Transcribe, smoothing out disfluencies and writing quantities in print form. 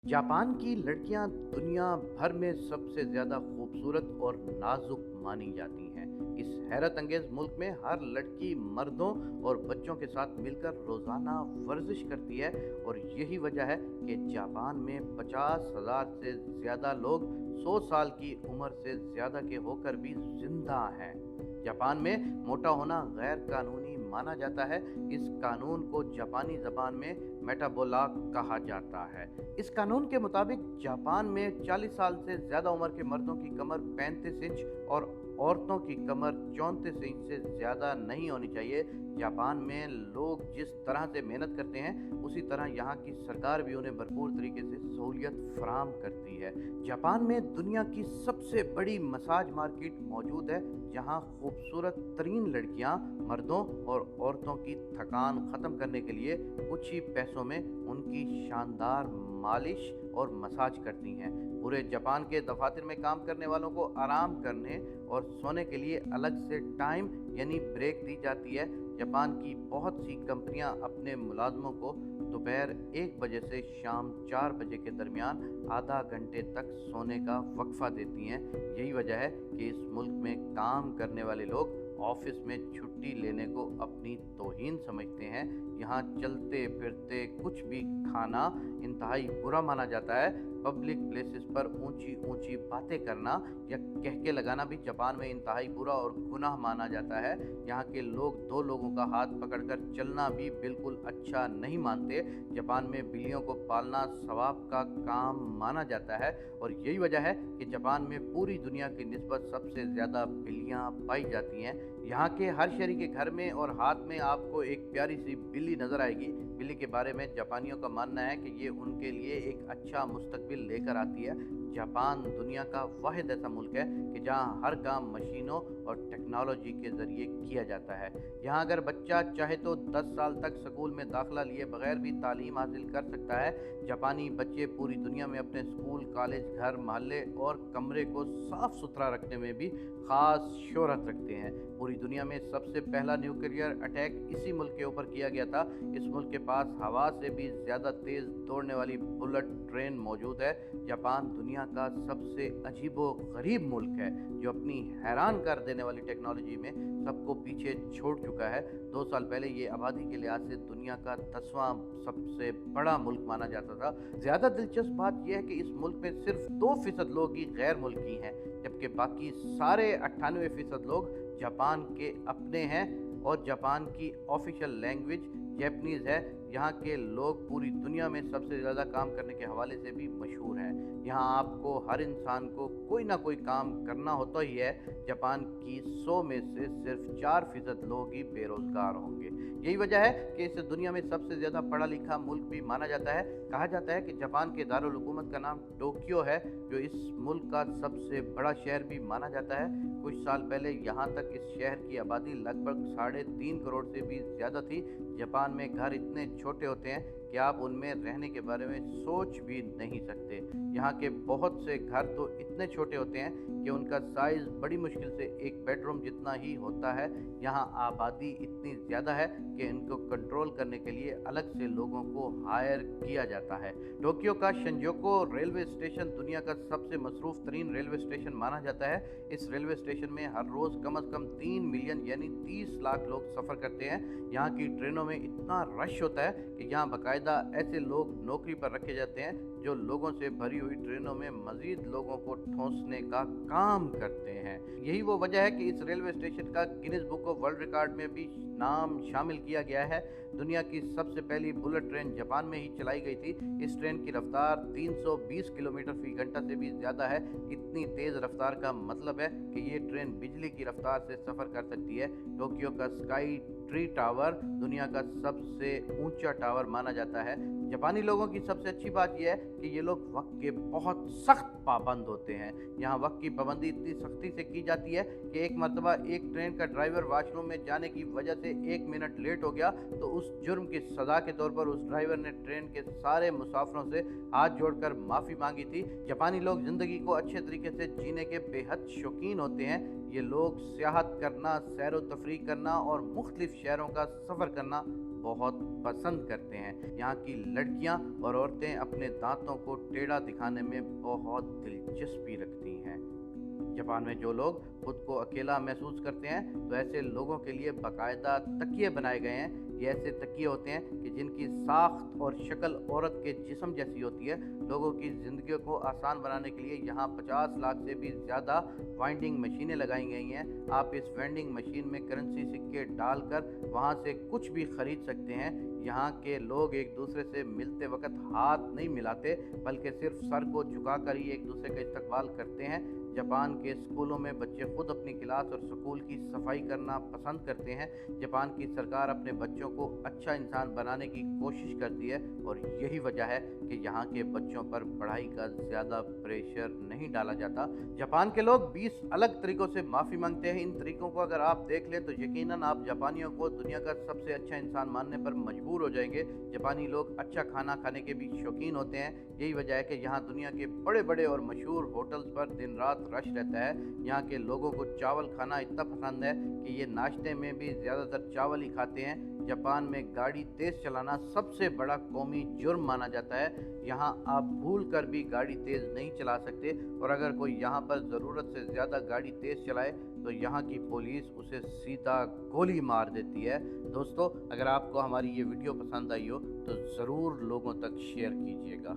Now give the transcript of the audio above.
Japan की लड़कियां दुनिया भर में सबसे ज़्यादा खूबसूरत और नाजुक मानी जाती हैं। इस हैरत अंगेज मुल्क में हर लड़की मर्दों और बच्चों के साथ मिलकर रोज़ाना वर्जिश करती है और यही वजह है कि जापान में 50,000 से ज़्यादा लोग 100 साल की उम्र से ज़्यादा के होकर भी जिंदा हैं। जापान में मोटा होना गैर कानूनी माना जाता है। इस कानून को जापानी ज़बान में मेटाबोलाक कहा जाता है। इस कानून के मुताबिक जापान में 40 साल से ज़्यादा उम्र के मर्दों की कमर 35 इंच और औरतों की कमर 34 इंच से ज़्यादा नहीं होनी चाहिए। जापान में लोग जिस तरह से मेहनत करते हैं उसी तरह यहाँ की सरकार भी उन्हें भरपूर तरीके से सहूलियत फराहम करती है। जापान में दुनिया की सबसे बड़ी मसाज मार्केट मौजूद है, जहाँ खूबसूरत तरीन लड़कियाँ मर्दों और औरतों की थकान ख़त्म करने के लिए कुछ ही पैसों में उनकी शानदार मालिश और मसाज करती हैं। पूरे जापान के दफातर में काम करने वालों को आराम करने और सोने के लिए अलग से टाइम यानी ब्रेक दी जाती है। जापान की बहुत सी कंपनियां अपने मुलाजमों को दोपहर 1 बजे से शाम 4 बजे के दरमियान आधा घंटे तक सोने का वक्फा देती हैं। यही वजह है कि इस मुल्क में काम करने वाले लोग ऑफिस में छुट्टी लेने को अपनी तौहीन समझते हैं। यहाँ चलते फिरते कुछ भी खाना इंतहाई बुरा माना जाता है। पब्लिक प्लेसेस पर ऊंची ऊंची बातें करना या कहके लगाना भी जापान में इंतहाई बुरा और गुनाह माना जाता है। यहाँ के लोग दो लोगों का हाथ पकड़कर चलना भी बिल्कुल अच्छा नहीं मानते। जापान में बिल्लियों को पालना सवाब का काम माना जाता है और यही वजह है कि जापान में पूरी दुनिया की निस्बत सबसे ज़्यादा बिल्लियाँ पाई जाती हैं। यहाँ के हर शहरी के घर में और हाथ में आपको एक प्यारी सी बिल्ली नज़र आएगी। बिल्ली के बारे में जापानियों का मानना है कि ये उनके लिए एक अच्छा मुस्तकबिल लेकर आती है। जापान दुनिया का वाहिद ऐसा मुल्क है कि जहाँ हर काम मशीनों और टेक्नोलॉजी के ज़रिए किया जाता है। यहाँ अगर बच्चा चाहे तो 10 साल तक स्कूल में दाखिला लिए बगैर भी तालीम हासिल कर सकता है। जापानी बच्चे पूरी दुनिया में अपने स्कूल, कॉलेज, घर, मोहल्ले और कमरे को साफ़ सुथरा रखने में भी ख़ास शोहरत रखते हैं। पूरी दुनिया में सबसे पहला न्यूक्लियर अटैक इसी मुल्क के ऊपर किया गया था। इस मुल्क के पास हवा से भी ज़्यादा तेज़ दौड़ने वाली बुलेट ट्रेन मौजूद है। जापान दुनिया का सबसे अजीबो गरीब मुल्क है जो अपनी हैरान कर देने वाली टेक्नोलॉजी में सबको पीछे छोड़ चुका है। 2 साल पहले ये आबादी के लिहाज से दुनिया का 10वां सबसे बड़ा मुल्क माना जाता था। ज़्यादा दिलचस्प बात यह है कि इस मुल्क में सिर्फ 2% लोग ही गैर मुल्की हैं, जबकि बाकी सारे 98% लोग जापान के अपने हैं और जापान की ऑफिशियल लैंग्वेज जैपनीज़ है। यहाँ के लोग पूरी दुनिया में सबसे ज़्यादा काम करने के हवाले से भी मशहूर हैं। यहाँ आपको हर इंसान को कोई ना कोई काम करना होता ही है। जापान की 100 में से सिर्फ 4% लोग ही बेरोज़गार होंगे। यही वजह है कि इसे दुनिया में सबसे ज़्यादा पढ़ा लिखा मुल्क भी माना जाता है। कहा जाता है कि जापान के दारुल हुकूमत का नाम टोक्यो है, जो इस मुल्क का सबसे बड़ा शहर भी माना जाता है। कुछ साल पहले यहाँ तक इस शहर की आबादी लगभग 3.5 करोड़ से भी ज़्यादा थी। जापान में घर इतने छोटे होते हैं कि आप उनमें रहने के बारे में सोच भी नहीं सकते। यहाँ के बहुत से घर तो इतने छोटे होते हैं कि उनका साइज़ बड़ी मुश्किल से एक बेडरूम जितना ही होता है। यहाँ आबादी इतनी ज़्यादा है कि इनको कंट्रोल करने के लिए अलग से लोगों को हायर किया जाता है। टोक्यो का शिंजुकु रेलवे स्टेशन दुनिया का सबसे मसरूफ़ तरीन रेलवे स्टेशन माना जाता है। इस रेलवे स्टेशन में हर रोज़ कम से कम 3 मिलियन यानी 30 लाख लोग सफ़र करते हैं। यहाँ की ट्रेनों में इतना रश होता है कि यहाँ बाकायदा ऐसे लोग नौकरी पर रखे जाते हैं जो लोगों से भरी हुई ट्रेनों में मज़ीद लोगों को ठूंसने का काम करते हैं। यही वो वजह है कि इस रेलवे स्टेशन का Guinness book of world record में भी नाम शामिल किया गया है। दुनिया की सबसे पहली बुलेट ट्रेन जापान में ही चलाई गई थी। इस ट्रेन की रफ्तार 320 किलोमीटर फी घंटा से भी ज़्यादा है। इतनी तेज़ रफ्तार का मतलब है कि ये ट्रेन बिजली की रफ्तार से सफ़र कर सकती है। टोक्यो का स्काई ट्री टावर दुनिया का सबसे ऊंचा टावर माना जाता है। जापानी लोगों की सबसे अच्छी बात यह है कि ये लोग वक्त के बहुत सख्त पाबंद होते हैं। यहाँ वक्त की पाबंदी इतनी सख्ती से की जाती है कि एक मरतबा एक ट्रेन का ड्राइवर वॉशरूम में जाने की वजह से 1 मिनट लेट हो गया तो उस जुर्म की सज़ा के तौर पर उस ड्राइवर ने ट्रेन के सारे मुसाफिरों से हाथ जोड़कर माफ़ी मांगी थी। जापानी लोग ज़िंदगी को अच्छे तरीके से जीने के बेहद शौकीन होते हैं। ये लोग सियाहत करना, सैर व तफरीह करना और मुख्तलिफ शहरों का सफ़र करना बहुत पसंद करते हैं। यहाँ की लड़कियाँ और औरतें अपने दांतों को टेढ़ा दिखाने में बहुत दिलचस्पी रखती हैं। जापान में जो लोग खुद को अकेला महसूस करते हैं तो ऐसे लोगों के लिए बाकायदा तकिए बनाए गए हैं। ये ऐसे तकिए होते हैं कि जिनकी साख्त और शक्ल औरत के जिस्म जैसी होती है। लोगों की ज़िंदगी को आसान बनाने के लिए यहाँ 50 लाख से भी ज़्यादा वाइंडिंग मशीनें लगाई गई हैं। आप इस वेंडिंग मशीन में करेंसी सिक्के डालकर वहाँ से कुछ भी ख़रीद सकते हैं। यहाँ के लोग एक दूसरे से मिलते वक्त हाथ नहीं मिलाते, बल्कि सिर्फ सर को झुकाकर ही एक दूसरे का इस्तकबाल करते हैं। जापान के स्कूलों में बच्चे खुद अपनी क्लास और स्कूल की सफाई करना पसंद करते हैं। जापान की सरकार अपने बच्चों को अच्छा इंसान बनाने की कोशिश करती है और यही वजह है कि यहाँ के बच्चों पर पढ़ाई का ज़्यादा प्रेशर नहीं डाला जाता। जापान के लोग 20 अलग तरीक़ों से माफ़ी मांगते हैं। इन तरीक़ों को अगर आप देख लें तो यकीनन आप जापानियों को दुनिया का सबसे अच्छा इंसान मानने पर मजबूर हो जाएंगे। जापानी लोग अच्छा खाना खाने के भी शौकीन होते हैं। यही वजह है कि यहाँ दुनिया के बड़े बड़े और मशहूर होटल्स पर दिन रात रश रहता है। यहाँ के लोगों को चावल खाना इतना पसंद है कि ये नाश्ते में भी ज़्यादातर चावल ही खाते हैं। जापान में गाड़ी तेज़ चलाना सबसे बड़ा कौमी जुर्म माना जाता है। यहाँ आप भूल कर भी गाड़ी तेज़ नहीं चला सकते और अगर कोई यहाँ पर ज़रूरत से ज़्यादा गाड़ी तेज़ चलाए तो यहाँ की पुलिस उसे सीधा गोली मार देती है। दोस्तों, अगर आपको हमारी ये वीडियो पसंद आई हो तो ज़रूर लोगों तक शेयर कीजिएगा।